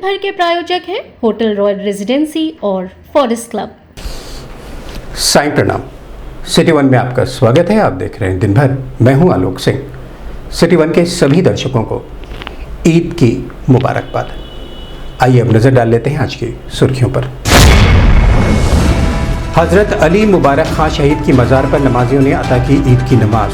भर के प्रायोजक हैं होटल रॉयल रेजिडेंसी और फॉरेस्ट क्लब। साईं प्रणाम। सिटी वन में आपका स्वागत है। आप देख रहे हैं दिन भर। मैं हूं आलोक सिंह। सिटी वन के सभी दर्शकों को ईद की मुबारकबाद। आइए अब नजर डाल लेते हैं आज की सुर्खियों पर। हजरत अली मुबारक खां शहीद की मज़ार पर नमाजियों ने अता की ईद की नमाज।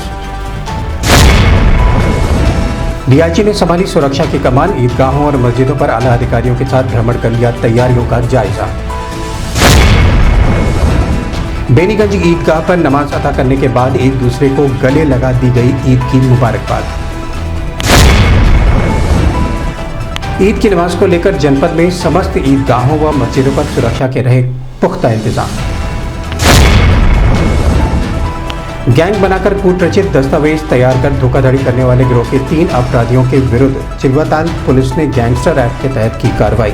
डीआईजी ने संभाली सुरक्षा की कमान। ईदगाहों और मस्जिदों पर आला अधिकारियों के साथ भ्रमण कर लिया तैयारियों का जायजा। बेनीगंज ईदगाह पर नमाज अता करने के बाद एक दूसरे को गले लगा दी गई ईद की मुबारकबाद। ईद की नमाज को लेकर जनपद में समस्त ईदगाहों व मस्जिदों पर सुरक्षा के रहे पुख्ता इंतजाम। गैंग बनाकर कूटरचित दस्तावेज तैयार कर धोखाधड़ी करने वाले गिरोह के 3 अपराधियों के विरुद्ध चिल्वाताल पुलिस ने गैंगस्टर एक्ट के तहत की कार्रवाई।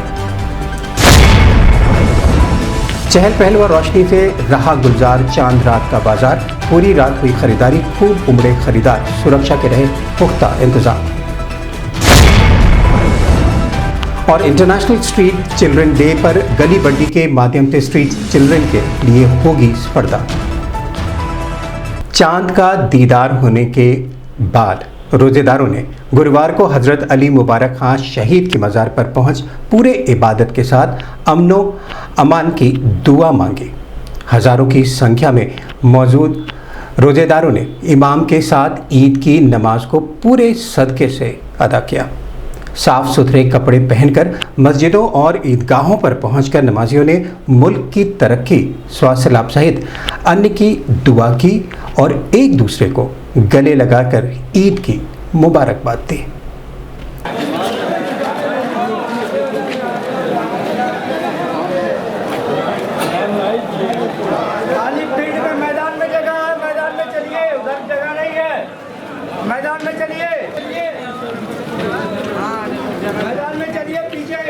चहल पहल व रोशनी से रहा गुलजार चांद रात का बाजार। पूरी रात हुई खरीदारी, खूब उमड़े खरीदार। सुरक्षा के रहे पुख्ता इंतजाम। और इंटरनेशनल स्ट्रीट चिल्ड्रन डे पर गली बंडी के माध्यम से स्ट्रीट चिल्ड्रन के लिए होगी स्पर्धा। चांद का दीदार होने के बाद रोजेदारों ने गुरुवार को हजरत अली मुबारक खां शहीद की मज़ार पर पहुंच पूरे इबादत के साथ अमनो अमान की दुआ मांगी। हजारों की संख्या में मौजूद रोजेदारों ने इमाम के साथ ईद की नमाज को पूरे सदके से अदा किया। साफ सुथरे कपड़े पहनकर मस्जिदों और ईदगाहों पर पहुंचकर नमाजियों ने मुल्क की तरक्की, स्वास्थ्य लाभ सहित अन्य की दुआ की और एक दूसरे को गले लगाकर ईद की मुबारकबाद दी। मैदान में जगह है, मैदान में चलिए, उधर जगह नहीं है, मैदान में चलिए, मैदान में चलिए, पीछे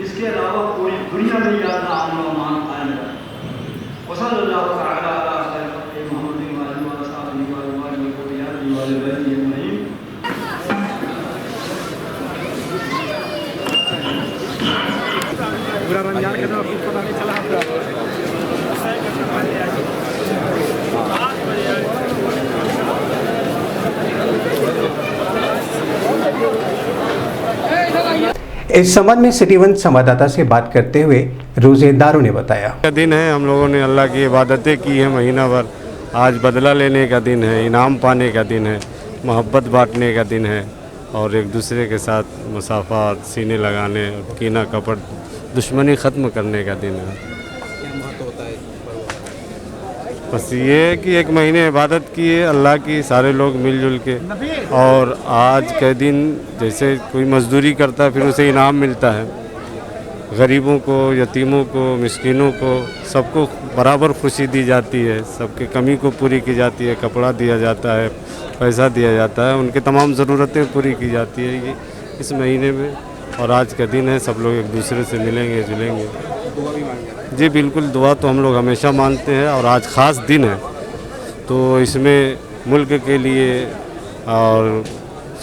इसके अलावा पूरी दुनिया में ज़्यादा अमन व अमान कायम रहे। वसल्लल्लाहु तआला अला सय्यिदिना मुहम्मद व आलिहि व असहाबिहि व अज़वाजिहि व ज़ुर्रिय्यतिहि व अहलि बैतिहि अजमईन। पूरा रमजान के दौरान पता नहीं चला इस संबंध में सिटी वन संवाददाता से बात करते हुए रोजेदारों ने बताया। का दिन है, हम लोगों ने अल्लाह की इबादतें की है महीना भर। आज बदला लेने का दिन है, इनाम पाने का दिन है, मोहब्बत बांटने का दिन है और एक दूसरे के साथ मुसाफा, सीने लगाने, कीना कपट, दुश्मनी ख़त्म करने का दिन है। बस ये है कि एक महीने इबादत की है अल्लाह की, सारे लोग मिलजुल के। और आज के दिन जैसे कोई मजदूरी करता है फिर उसे इनाम मिलता है। गरीबों को, यतीमों को, मिस्किनों को, सबको बराबर खुशी दी जाती है, सबकी कमी को पूरी की जाती है। कपड़ा दिया जाता है, पैसा दिया जाता है, उनकी तमाम ज़रूरतें पूरी की जाती है ये इस महीने में। और आज का दिन है, सब लोग एक दूसरे से मिलेंगे जुलेंगे। जी बिल्कुल, दुआ तो हम लोग हमेशा मानते हैं और आज ख़ास दिन है तो इसमें मुल्क के लिए और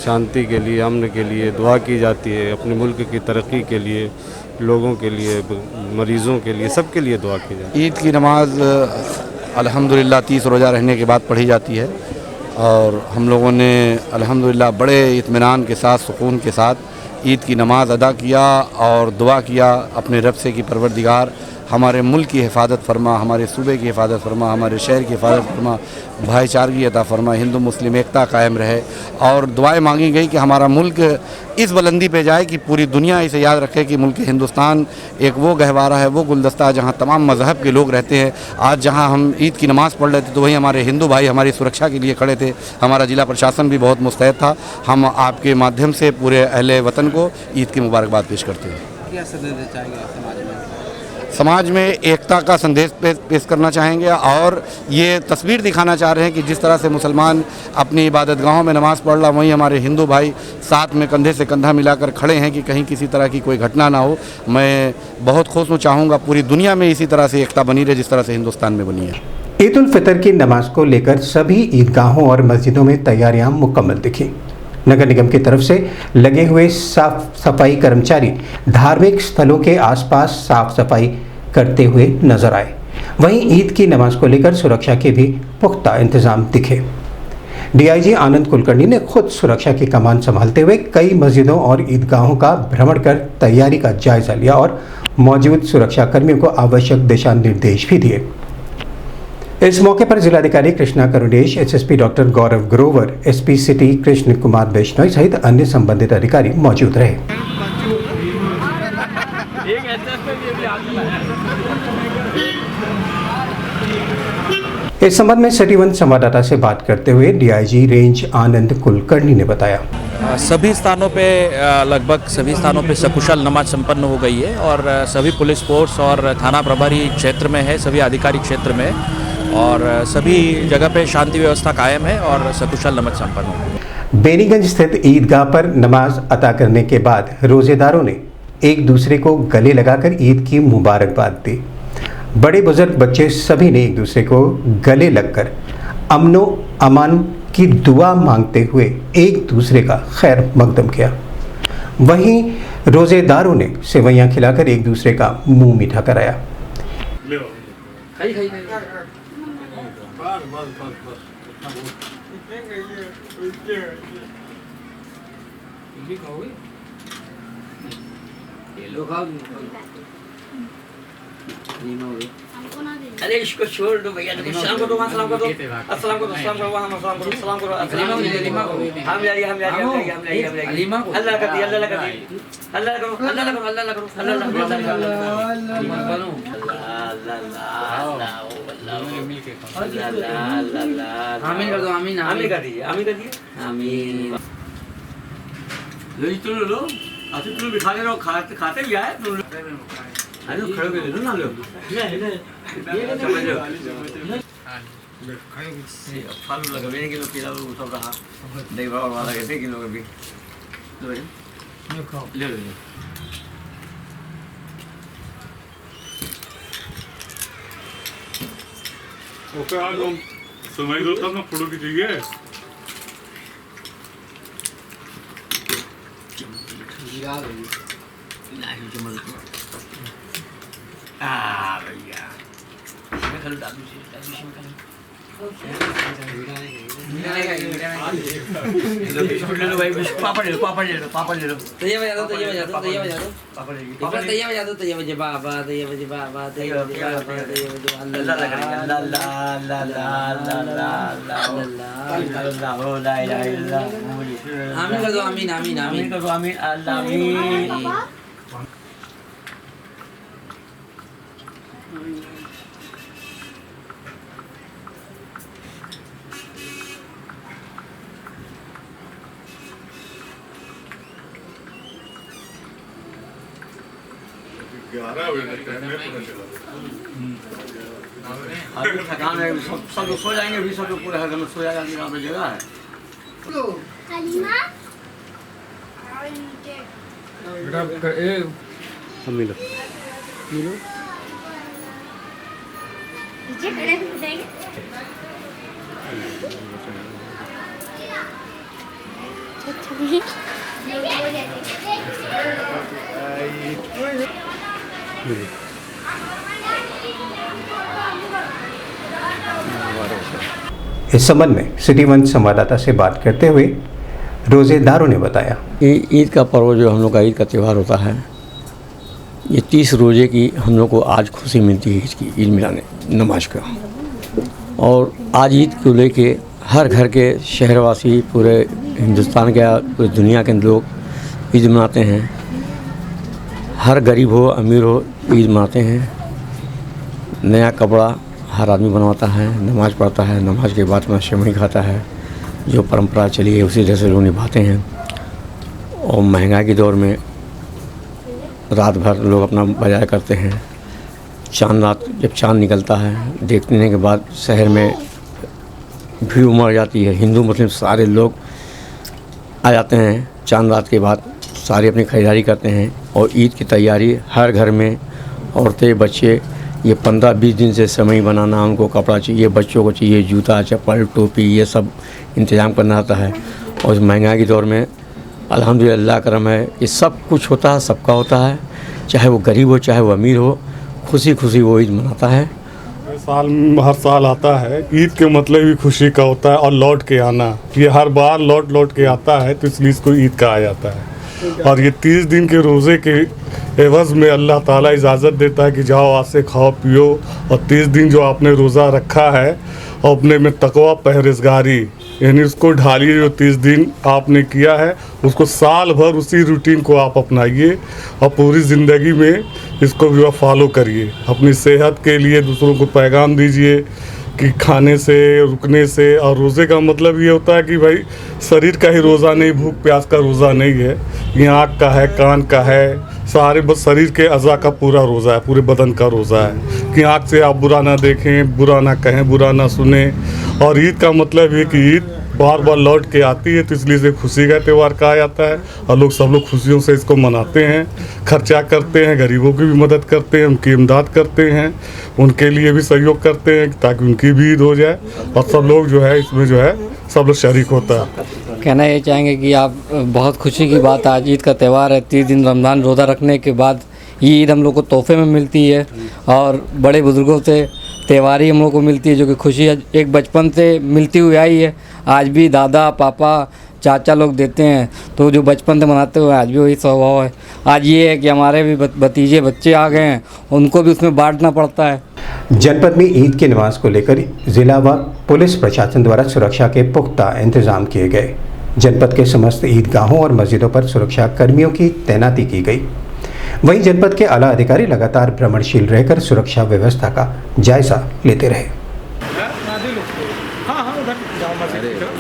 शांति के लिए, अमन के लिए दुआ की जाती है। अपने मुल्क की तरक्की के लिए, लोगों के लिए, मरीज़ों के लिए, सबके लिए दुआ की जाती है। ईद की नमाज अल्हम्दुलिल्लाह 30 रोज़ा रहने के बाद पढ़ी जाती है और हम लोगों ने अल्हम्दुलिल्लाह बड़े इत्मीनान के साथ, सुकून के साथ ईद की नमाज अदा किया और दुआ किया अपने रब से कि परवरदिगार हमारे मुल्क की हिफाजत फरमा, हमारे सूबे की हिफाजत फरमा, हमारे शहर की हिफाजत फरमा, भाईचारगी अता फरमा, हिंदू मुस्लिम एकता कायम रहे। और दुआएं मांगी गई कि हमारा मुल्क इस बुलंदी पे जाए कि पूरी दुनिया इसे याद रखे कि मुल्क हिंदुस्तान एक वो गहवारा है, वो गुलदस्ता जहाँ तमाम मज़हब के लोग रहते हैं। आज जहाँ हम ईद की नमाज़ पढ़ रहे थे तो वहीं हमारे हिंदू भाई हमारी सुरक्षा के लिए खड़े थे। हमारा ज़िला प्रशासन भी बहुत मुस्तैद था। हम आपके माध्यम से पूरे अहले वतन को ईद की मुबारकबाद पेश करते हैं। क्या संदेश चाहेंगे समाज में एकता का संदेश पेश करना चाहेंगे और ये तस्वीर दिखाना चाह रहे हैं कि जिस तरह से मुसलमान अपनी इबादत गाहों में नमाज़ पढ़ रहा, वहीं हमारे हिंदू भाई साथ में कंधे से कंधा मिलाकर खड़े हैं कि कहीं किसी तरह की कोई घटना ना हो। मैं बहुत खुश हूँ, चाहूँगा पूरी दुनिया में इसी तरह से एकता बनी रहे जिस तरह से हिंदुस्तान में बनी है। ईद उल फितर की नमाज को लेकर सभी ईदगाहों और मस्जिदों में तैयारियां मुकम्मल दिखी। नगर निगम की तरफ से लगे हुए साफ सफाई कर्मचारी धार्मिक स्थलों के आसपास साफ सफाई करते हुए नजर आए। वहीं ईद की नमाज को लेकर सुरक्षा के भी पुख्ता इंतजाम दिखे। डीआईजी आनंद कुलकर्णी ने खुद सुरक्षा की कमान संभालते हुए कई मस्जिदों और ईदगाहों का भ्रमण कर तैयारी का जायजा लिया और मौजूद सुरक्षा कर्मियों को आवश्यक दिशा निर्देश भी दिए। इस मौके पर जिलाधिकारी कृष्णा करुणेश, एसएसपी डॉक्टर गौरव ग्रोवर, एसपी सिटी कृष्ण कुमार बिश्नोई सहित अन्य संबंधित अधिकारी मौजूद रहे। इस संबंध में सिटी वन संवाददाता से बात करते हुए डीआईजी रेंज आनंद कुलकर्णी ने बताया। सभी स्थानों पे लगभग सभी स्थानों पे सकुशल नमाज संपन्न हो गई है और सभी पुलिस फोर्स और थाना प्रभारी क्षेत्र में है, सभी आधिकारिक क्षेत्र में और सभी जगह पे शांति व्यवस्था कायम है और सकुशल नमाज संपन्न हो गई। बेनीगंज स्थित ईदगाह पर नमाज अता करने के बाद रोजेदारों ने एक दूसरे को गले लगाकर ईद की मुबारकबाद दी। बड़े बुजुर्ग बच्चे सभी ने एक दूसरे को गले लगकर अमनो अमान की दुआ मांगते हुए एक दूसरे का खैर मकदम किया। वहीं रोजेदारों ने सेवैयां खिलाकर एक दूसरे का मुंह मीठा कराया। अरे इसको छोड़ दो भैया, सलाम करो, सलाम करो, अस्सलाम करो, सलाम करो, वहाँ सलाम करो, सलाम करो, हम जा रही, अल्लाह का दी, अल्लाह का दी, अल्लाह करो, अल्लाह करो, अल्लाह करो, अल्लाह करो, अल्लाह आमीन कर दो, आमीन आमीन कर दीजिए, आमीन कर दीजिए, आमीन। लो जी तुम लो, अच्छा तुम भी खा ले रहो, खाते भी आए तुम। अरे खड़े होके ले लो ना लो। फल लगा मैंने किलो केला वो सब रहा, दही बड़ा वाला कहते किलो का भी। लो ले लो। ओके आज हम समय दो तब ना फोटो खींचेंगे। भैया बिस्कुट ले लो भाई, पापड़ ले लो, पापड़ ले लो, पापड़ ले लो। तैया बजा दो, तैया बजा दो, तैया बजा दो, पापड़ ले लो, तैया बजा दो, तैया बजे बाबा, तैया बजे बाबा, तैया बजे बाबा, तैया बजे अल्लाह लग रही है, अल्लाह अल्लाह अल्लाह अल्लाह अल्लाह हो ला इलाहा इल्लल्लाह। आमीन कर दो, आमीन आमीन आमीन कर दो, आमीन अल्लाह आमीन। अभी थकान है, सब लोग सो जाएंगे, अभी सब लोग पूरे घर में सो जाएगा, यहाँ पे जगह है। मिलो इस संबंध में सिटी वन संवाददाता से बात करते हुए रोजेदारों ने बताया, ईद का पर्व जो हम लोग का ईद का त्यौहार होता है, ये 30 रोज़े की हम लोग को आज खुशी मिलती है इसकी ईद मिलाने नमाज का। और आज ईद को लेके हर घर के शहरवासी, पूरे हिंदुस्तान के, पूरी दुनिया के लोग ईद मनाते हैं। हर गरीब हो अमीर हो ईद मनाते हैं। नया कपड़ा हर आदमी बनवाता है, नमाज़ पढ़ता है, नमाज के बाद में सेवई खाता है। जो परंपरा चली है उसी तरह से लोग निभाते हैं। और महंगाई के दौर में रात भर लोग अपना बाजार करते हैं। चांद रात जब चांद निकलता है, देखने के बाद शहर में भीड़ उमड़ जाती है। हिंदू मुस्लिम सारे लोग आ जाते हैं। चांद रात के बाद सारे अपनी ख़रीदारी करते हैं और ईद की तैयारी हर घर में औरतें बच्चे, ये 15-20 दिन से समय बनाना, उनको कपड़ा चाहिए, बच्चों को चाहिए जूता चप्पल टोपी, ये सब इंतज़ाम करना आता है। और इस महंगाई के दौर में अल्हम्दुलिल्लाह करम है, ये सब कुछ होता है, सबका होता है, चाहे वो गरीब हो चाहे वो अमीर हो, खुशी खुशी वो ईद मनाता है। हर साल आता है। ईद के मतलब ही खुशी का होता है और लौट के आना। ये हर बार लौट के आता है, तो इसलिए इसको ईद कहा जाता है। और ये 30 दिन के रोज़े के एवज़ में अल्लाह ताला इजाज़त देता है कि जाओ आज से खाओ पियो, और 30 दिन जो आपने रोज़ा रखा है और अपने में तकवा परहेज़गारी यानी उसको ढालिए। जो 30 दिन आपने किया है उसको साल भर उसी रूटीन को आप अपनाइए और पूरी ज़िंदगी में इसको भी आप फॉलो करिए। अपनी सेहत के लिए दूसरों को पैगाम दीजिए कि खाने से रुकने से। और रोज़े का मतलब ये होता है कि भाई शरीर का ही रोज़ा नहीं, भूख प्यास का रोज़ा नहीं है। ये आँख का है, कान का है, सारे बस शरीर के अज़ा का पूरा रोज़ा है, पूरे बदन का रोज़ा है कि आँख से आप बुरा ना देखें, बुरा ना कहें, बुरा ना सुने। और ईद का मतलब ये कि ईद बार बार लौट के आती है, तो इसलिए इसे खुशी का त्यौहार कहा जाता है। और लोग सब लोग खुशियों से इसको मनाते हैं, खर्चा करते हैं, गरीबों की भी मदद करते हैं, उनकी इमदाद करते हैं, उनके लिए भी सहयोग करते हैं ताकि उनकी भी ईद हो जाए। और सब लोग जो है इसमें जो है सब लोग शरीक होता है। कहना ये चाहेंगे कि आप बहुत खुशी की बात, आज ईद का त्यौहार है। 30 दिन रमज़ान रोज़ा रखने के बाद ये ईद हम लोग को तोहफे में मिलती है और बड़े बुज़ुर्गों से त्यौहारी हम लोग को मिलती है, जो कि खुशी एक बचपन से मिलती हुई आई है। आज भी दादा पापा चाचा लोग देते हैं, तो जो बचपन से मनाते हुए आज भी वही स्वभाव है। आज ये है कि हमारे भी भतीजे बच्चे आ गए हैं, उनको भी उसमें बांटना पड़ता है। जनपद में ईद की नमाज को लेकर जिला व पुलिस प्रशासन द्वारा सुरक्षा के पुख्ता इंतजाम किए गए। जनपद के समस्त ईदगाहों और मस्जिदों पर सुरक्षा कर्मियों की तैनाती की गई। वहीं जनपद के आला अधिकारी लगातार भ्रमणशील रहकर सुरक्षा व्यवस्था का जायजा लेते रहे। आधे लोग थे। हाँ हाँ उधर जाओ मस्जिद की तरफ।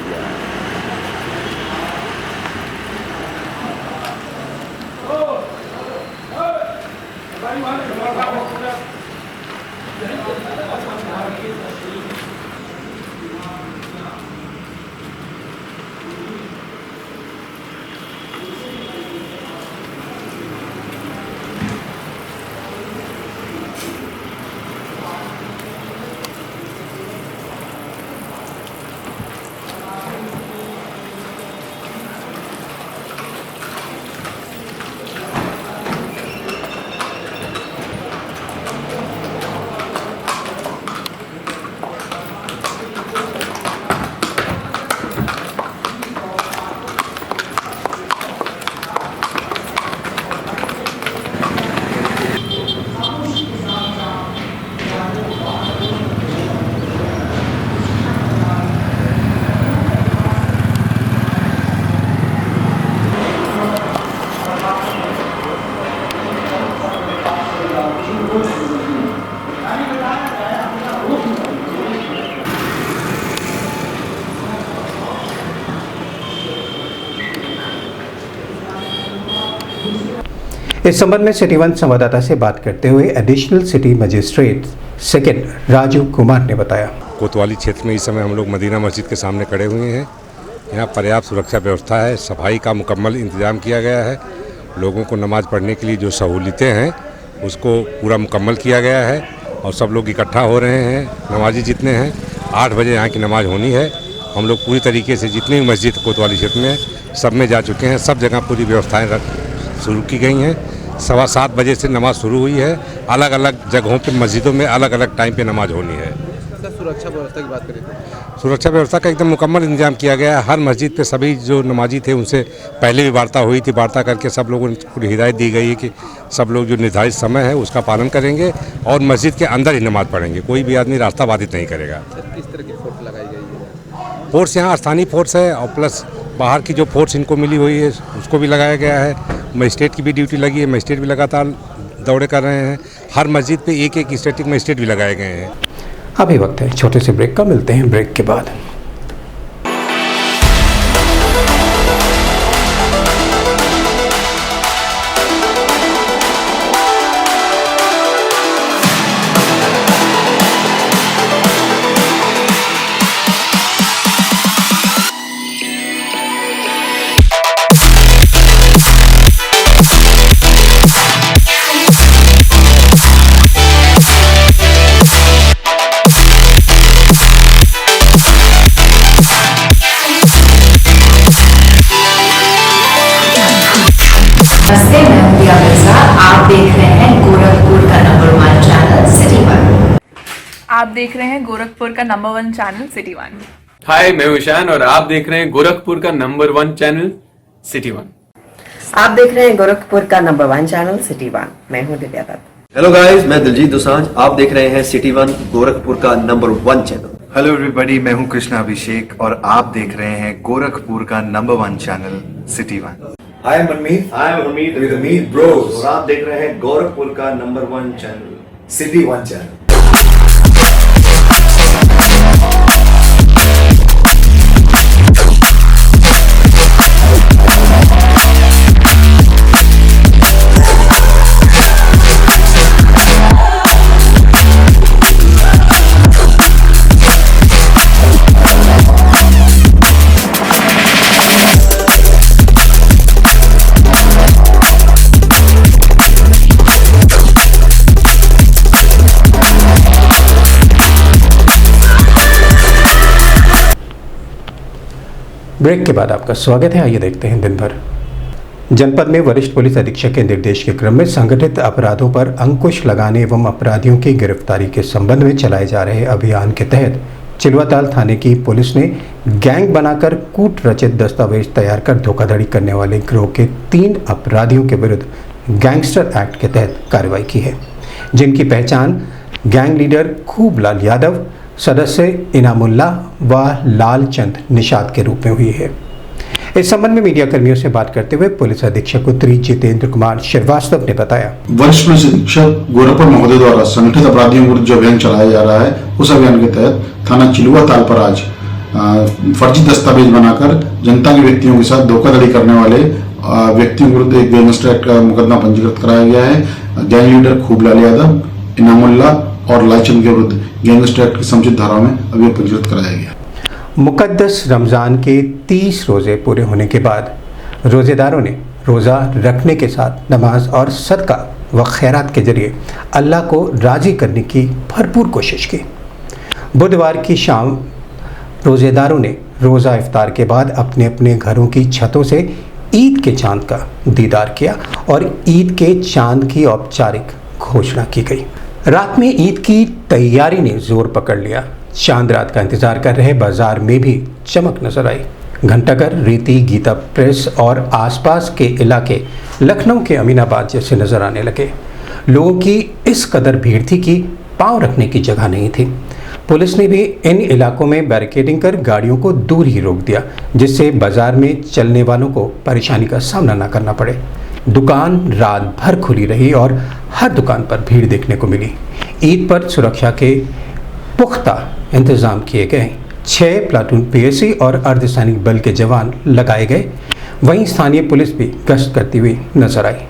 इस संबंध में सिटी वन संवाददाता से बात करते हुए additional city magistrate second Raju Kumar ने बताया, कोतवाली क्षेत्र में इस समय हम लोग मदीना मस्जिद के सामने खड़े हुए हैं। यहाँ पर्याप्त सुरक्षा व्यवस्था है, सफाई का मुकम्मल इंतजाम किया गया है। लोगों को नमाज़ पढ़ने के लिए जो सहूलियतें हैं उसको पूरा मुकम्मल किया गया है और सब लोग इकट्ठा हो रहे हैं। नमाजी जितने हैं 8 बजे यहाँ की नमाज़ होनी है। हम लोग पूरी तरीके से जितनी भी मस्जिद कोतवाली क्षेत्र में सब में जा चुके हैं। सब जगह पूरी व्यवस्थाएँ शुरू की गई हैं। 7:15 बजे से नमाज़ शुरू हुई है। अलग अलग जगहों पे मस्जिदों में अलग अलग टाइम पे नमाज़ होनी है। सुरक्षा व्यवस्था की बात करें तो सुरक्षा व्यवस्था का एकदम मुकम्मल इंतजाम किया गया है। हर मस्जिद पे सभी जो नमाजी थे उनसे पहले भी वार्ता हुई थी। वार्ता करके सब लोगों को हिदायत दी गई है कि सब लोग जो निर्धारित समय है उसका पालन करेंगे और मस्जिद के अंदर ही नमाज़ पढ़ेंगे। कोई भी आदमी रास्ता बाधित नहीं करेगा। किस तरह की फोर्स लगाई गई है? फोर्स यहाँ स्थानीय फोर्स है और प्लस बाहर की जो फोर्स इनको मिली हुई है उसको भी लगाया गया है। मजिस्ट्रेट की भी ड्यूटी लगी है। मजिस्ट्रेट भी लगातार दौड़े कर रहे हैं। हर मस्जिद पे एक स्टैटिक मजिस्ट्रेट भी लगाए गए हैं। अभी वक्त है छोटे से ब्रेक का, मिलते हैं ब्रेक के बाद। आप देख रहे हैं गोरखपुर का नंबर 1 चैनल सिटी वन। आप देख रहे हैं गोरखपुर का नंबर 1 चैनल सिटी वन। हाय, मैं ईशान और आप देख रहे हैं गोरखपुर का नंबर 1 चैनल सिटी वन। आप देख रहे हैं गोरखपुर का नंबर 1 चैनल सिटी वन। मैं हूं दिव्या दत्त। हेलो गाइस, मैं दिलजीत दोसांझ। आप देख रहे हैं सिटी वन गोरखपुर का नंबर 1 चैनल। हेलो एवरीबॉडी, मैं हूं कृष्णा अभिषेक और आप देख रहे हैं गोरखपुर का number 1 channel city one. Hi, I'm Manmeet. Hi, I'm Hamid with Hamid Bros. और आप देख रहे हैं गोरखपुर का number 1 channel city one channel. Break के बाद आपका स्वागत है। आइए देखते हैं दिन भर। जनपद में वरिष्ठ पुलिस अधीक्षक के निर्देश के क्रम में संगठित अपराधों पर अंकुश लगाने एवं अपराधियों की गिरफ्तारी के संबंध में चलाए जा रहे अभियान के तहत चिलवाताल थाने की पुलिस ने गैंग बनाकर कूट रचित दस्तावेज तैयार कर धोखाधड़ी करने वाले गिरोह के 3 अपराधियों के विरुद्ध गैंगस्टर एक्ट के तहत कार्रवाई की है, जिनकी पहचान गैंग लीडर खूबलाल यादव, सदस्य इनामुल्ला व लालचंद निषाद के रूप में हुई है। इस संबंध में मीडिया कर्मियों से बात करते हुए पुलिस अधीक्षक उत्तरी जितेंद्र कुमार श्रीवास्तव ने बताया, वरिष्ठ पुलिस अधीक्षक गोरखपुर महोदय द्वारा संगठित अपराधियों विरुद्ध जो अभियान चलाया जा रहा है उस अभियान के तहत थाना चिलुआ ताल पर आज फर्जी दस्तावेज बनाकर जनता के व्यक्तियों के साथ धोखाधड़ी करने वाले व्यक्तियों के विरुद्ध एक गैंगस्टर एक्ट का मुकदमा पंजीकृत कराया गया है। गैंग लीडर खूबलाल यादव, इनामुल्ला और लालचंद के विरुद्ध गैंगस्टर एक्ट की समुचित धाराओं में अभियोग पंजीकृत कराया गया। मुकद्दस रमज़ान के 30 रोज़े पूरे होने के बाद रोज़ेदारों ने रोज़ा रखने के साथ नमाज और सदका व खैरात के जरिए अल्लाह को राज़ी करने की भरपूर कोशिश की। बुधवार की शाम रोज़ेदारों ने रोज़ा इफ्तार के बाद अपने अपने घरों की छतों से ईद के चांद का दीदार किया और ईद के चांद की औपचारिक घोषणा की गई। रात में ईद की तैयारी ने जोर पकड़ लिया। चांद रात का इंतजार कर रहे बाजार में भी चमक नजर आई। घंटाघर, रीति, गीता प्रेस और आसपास के इलाके लखनऊ के अमीनाबाद जैसे नजर आने लगे। लोगों की इस कदर भीड़ थी कि पांव रखने की जगह नहीं थी। पुलिस ने भी इन इलाकों में बैरिकेडिंग कर गाड़ियों को दूर ही रोक दिया, जिससे बाजार में चलने वालों को परेशानी का सामना न करना पड़े। दुकान रात भर खुली रही और हर दुकान पर भीड़ देखने को मिली। ईद पर सुरक्षा के पुख्ता इंतजाम किए गए। 6 प्लाटून पीएसी और अर्धसैनिक बल के जवान लगाए गए। वहीं स्थानीय पुलिस भी गश्त करती हुई नजर आई।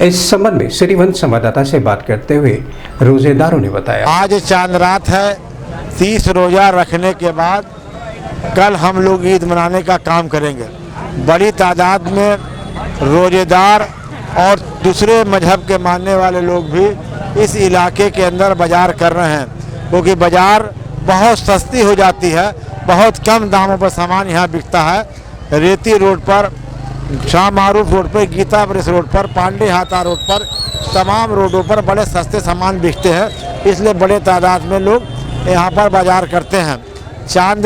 इस संबंध में सिटी वन संवाददाता से बात करते हुए रोजेदारों ने बताया, आज चांद रात है। 30 रोजा रखने के बाद कल हम लोग ईद मनाने का काम करेंगे। बड़ी तादाद में रोजेदार और दूसरे मजहब के मानने वाले लोग भी इस इलाके के अंदर बाजार कर रहे हैं, क्योंकि बाजार बहुत सस्ती हो जाती है। बहुत कम दामों पर सामान यहाँ बिकता है। रेती रोड पर, शाह मारूफ रोड पर, गीता प्रेस रोड पर, पांडे हाथा रोड पर, तमाम रोडों पर बड़े सस्ते सामान बिकते हैं, इसलिए बड़े तादाद में लोग यहाँ पर बाजार करते हैं। चांद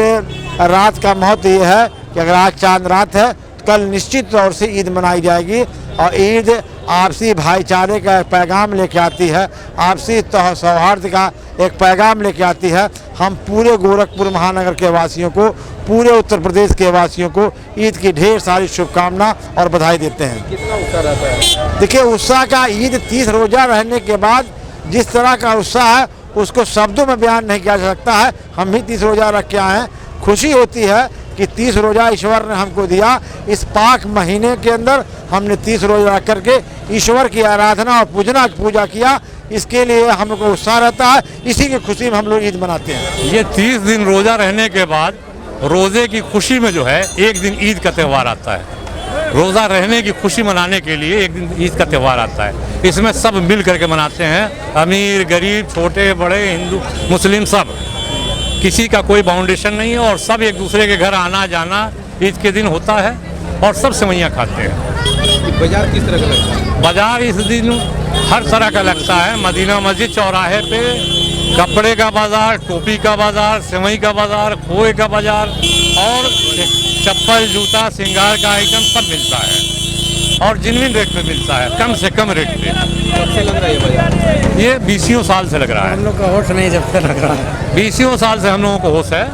रात का महत्व ये है कि अगर आज चांद रात है तो कल निश्चित तौर से ईद मनाई जाएगी और ईद आपसी भाईचारे का एक पैगाम लेके आती है, आपसी सौहार्द का एक पैगाम लेके आती है। हम पूरे गोरखपुर महानगर के वासियों को, पूरे उत्तर प्रदेश के वासियों को ईद की ढेर सारी शुभकामना और बधाई देते हैं। कितना उत्साह रहता है? देखिए, उत्साह का ईद 30 रोजा रहने के बाद जिस तरह का उत्साह है उसको शब्दों में बयान नहीं किया जा सकता है। हम भी 30 रोजा रख के आए हैं। खुशी होती है कि 30 रोजा ईश्वर ने हमको दिया। इस पाक महीने के अंदर हमने 30 रोजा रख करके ईश्वर की आराधना और पूजा किया। इसके लिए हम लोग को उत्साह रहता है। इसी की खुशी में हम लोग ईद मनाते हैं। ये 30 दिन रोज़ा रहने के बाद रोज़े की खुशी में जो है एक दिन ईद का त्यौहार आता है। रोज़ा रहने की खुशी मनाने के लिए एक दिन ईद का त्यौहार आता है। इसमें सब मिल करके मनाते हैं, अमीर गरीब छोटे बड़े हिंदू मुस्लिम सब, किसी का कोई बाउंडेशन नहीं है और सब एक दूसरे के घर आना जाना ईद के दिन होता है और सब सेवइयाँ खाते हैं। बाजार किस तरह का लगता है? बाजार इस दिन हर तरह का लगता है। मदीना मस्जिद चौराहे पे कपड़े का बाजार, टोपी का बाजार, सेवई का बाजार, खोए का बाजार और चप्पल जूता श्रृंगार का आइटम सब मिलता है और जिनविन रेट पे मिलता है, कम से कम रेट पे। कब से लग रहा है बाजार? ये 20 साल से लग रहा है। हम लोग का होश नहीं जब से लग रहा है। 20 साल से हम लोगों को होश है,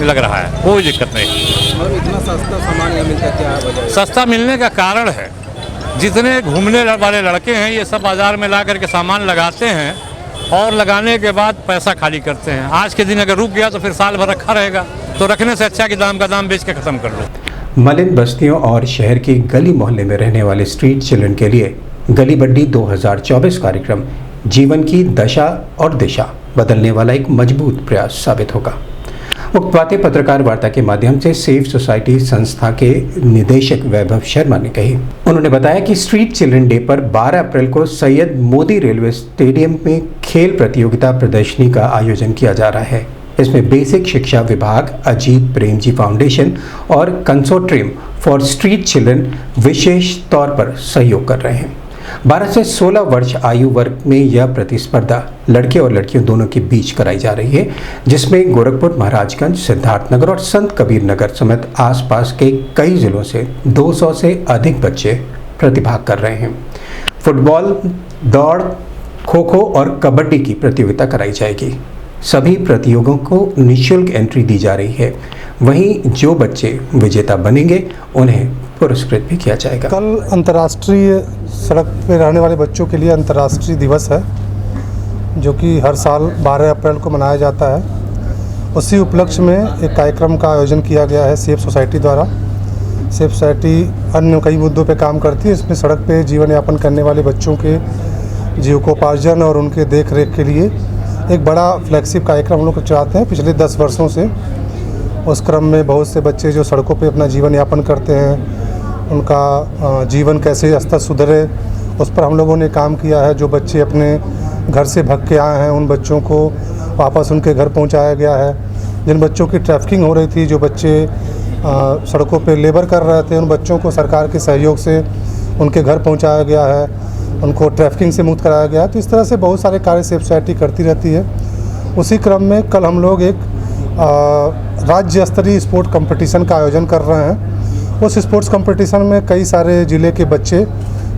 लग रहा है, कोई दिक्कत नहीं। मतलब इतना सस्ता सामान यहाँ मिलता है, क्या वजह है? सस्ता मिलने का कारण है जितने घूमने वाले लड़के हैं ये सब बाजार में ला करके सामान लगाते हैं और लगाने के बाद पैसा खाली करते हैं। आज के दिन अगर रुक गया तो फिर साल भर रखा रहेगा, तो रखने से अच्छा कि दाम का दाम बेच के ख़त्म कर लो। मलिन बस्तियों और शहर की गली मोहल्ले में रहने वाले स्ट्रीट चिल्ड्रन के लिए गली बड्डी 2024 कार्यक्रम जीवन की दशा और दिशा बदलने वाला एक मजबूत प्रयास साबित होगा। उक्त बातें पत्रकार वार्ता के माध्यम से सेफ सोसाइटी संस्था के निदेशक वैभव शर्मा ने कही। उन्होंने बताया कि स्ट्रीट चिल्ड्रन डे पर 12 अप्रैल को सैयद मोदी रेलवे स्टेडियम में खेल प्रतियोगिता प्रदर्शनी का आयोजन किया जा रहा है। इसमें बेसिक शिक्षा विभाग, अजीत प्रेमजी फाउंडेशन और कंसोर्टियम फॉर स्ट्रीट चिल्ड्रन विशेष तौर पर सहयोग कर रहे हैं। 12 से 16 वर्ष आयु वर्ग में यह प्रतिस्पर्धा लड़के और लड़कियों दोनों के बीच कराई जा रही है, जिसमें गोरखपुर, महाराजगंज, सिद्धार्थनगर और संत कबीर नगर समेत आसपास के कई जिलों से 200 से अधिक बच्चे प्रतिभाग कर रहे हैं। फुटबॉल, दौड़, खो खो और कबड्डी की प्रतियोगिता कराई जाएगी। सभी प्रतियोगियों को निःशुल्क एंट्री दी जा रही है। वहीं जो बच्चे विजेता बनेंगे उन्हें पुरस्कृत भी किया जाएगा। कल अंतर्राष्ट्रीय सड़क पर रहने वाले बच्चों के लिए अंतर्राष्ट्रीय दिवस है, जो कि हर साल 12 अप्रैल को मनाया जाता है। उसी उपलक्ष्य में एक कार्यक्रम का आयोजन किया गया है सेफ सोसाइटी द्वारा। सेफ सोसाइटी अन्य कई मुद्दों पर काम करती है। इसमें सड़क पर जीवन यापन करने वाले बच्चों के जीविकोपार्जन और उनके देख रेख के लिए एक बड़ा फ्लैगशिप कार्यक्रम हम लोग चलाते हैं पिछले 10 वर्षों से। उस क्रम में बहुत से बच्चे जो सड़कों पे अपना जीवन यापन करते हैं, उनका जीवन कैसे स्तर सुधरे, उस पर हम लोगों ने काम किया है। जो बच्चे अपने घर से भाग के आए हैं उन बच्चों को वापस उनके घर पहुंचाया गया है। जिन बच्चों की ट्रैफिकिंग हो रही थी, जो बच्चे सड़कों पे लेबर कर रहे थे, उन बच्चों को सरकार के सहयोग से उनके घर पहुँचाया गया है, उनको ट्रैफिकिंग से मुक्त कराया गया। तो इस तरह से बहुत सारे कार्य सेफ सोसाइटी करती रहती है। उसी क्रम में कल हम लोग एक राज्य स्तरीय स्पोर्ट कंपटीशन का आयोजन कर रहे हैं। उस स्पोर्ट्स कंपटीशन में कई सारे ज़िले के बच्चे,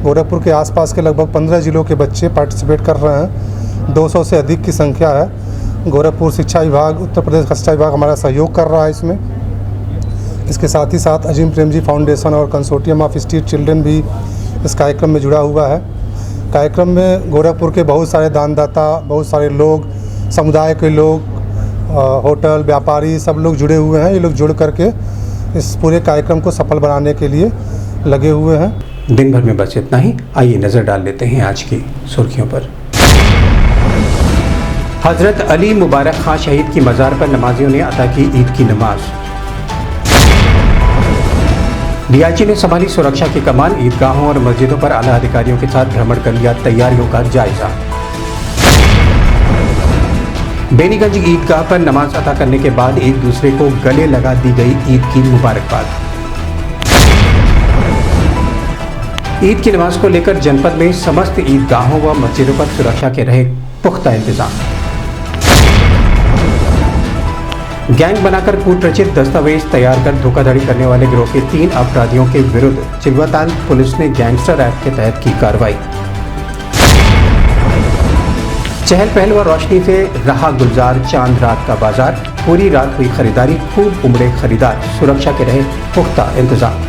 गोरखपुर के आसपास के लगभग 15 ज़िलों के बच्चे पार्टिसिपेट कर रहे हैं। 200 से अधिक की संख्या है। गोरखपुर शिक्षा विभाग, उत्तर प्रदेश शिक्षा विभाग हमारा सहयोग कर रहा है इसमें। इसके साथ ही साथ अजीम प्रेमजी फाउंडेशन और कंसोर्टियम ऑफ स्ट्रीट चिल्ड्रन भी इस कार्यक्रम में जुड़ा हुआ है। कार्यक्रम में गोरखपुर के बहुत सारे दानदाता, बहुत सारे लोग, समुदाय के लोग, होटल व्यापारी सब लोग जुड़े हुए हैं। ये लोग जुड़ करके इस पूरे कार्यक्रम को सफल बनाने के लिए लगे हुए हैं। दिन भर में बस इतना ही। आइए नजर डाल लेते हैं आज की सुर्खियों पर। हजरत अली मुबारक खां शहीद की मज़ार पर नमाजियों ने अता की ईद की नमाज। डीआईजी ने संभाली सुरक्षा की कमान। ईदगाहों और मस्जिदों पर आला अधिकारियों के साथ भ्रमण कर लिया तैयारियों का जायजा। बेनीगंज ईदगाह पर नमाज अता करने के बाद एक दूसरे को गले लगा दी गई ईद की मुबारकबाद। ईद की नमाज को लेकर जनपद में समस्त ईदगाहों व मस्जिदों पर सुरक्षा के रहे पुख्ता इंतजाम। गैंग बनाकर कूटरचित दस्तावेज तैयार कर धोखाधड़ी करने वाले गिरोह के 3 अपराधियों के विरुद्ध चिल्वाताल पुलिस ने गैंगस्टर एक्ट के तहत की कार्रवाई। चहल पहल व रोशनी से रहा गुलजार चांद रात का बाजार। पूरी रात हुई खरीदारी, खूब उमड़े खरीदार, सुरक्षा के रहे पुख्ता इंतजाम।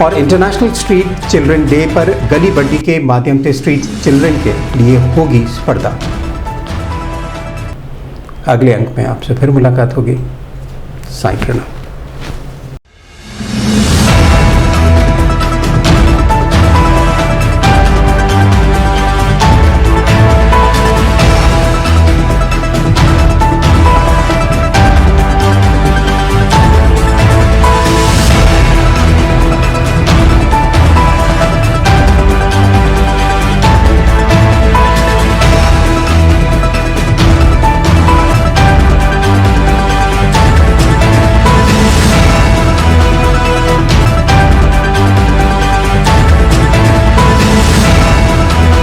और इंटरनेशनल स्ट्रीट चिल्ड्रन डे पर गली बड्डी के माध्यम से स्ट्रीट चिल्ड्रन के लिए होगी स्पर्धा। अगले अंक में आपसे फिर मुलाकात होगी। साईं प्रणाम।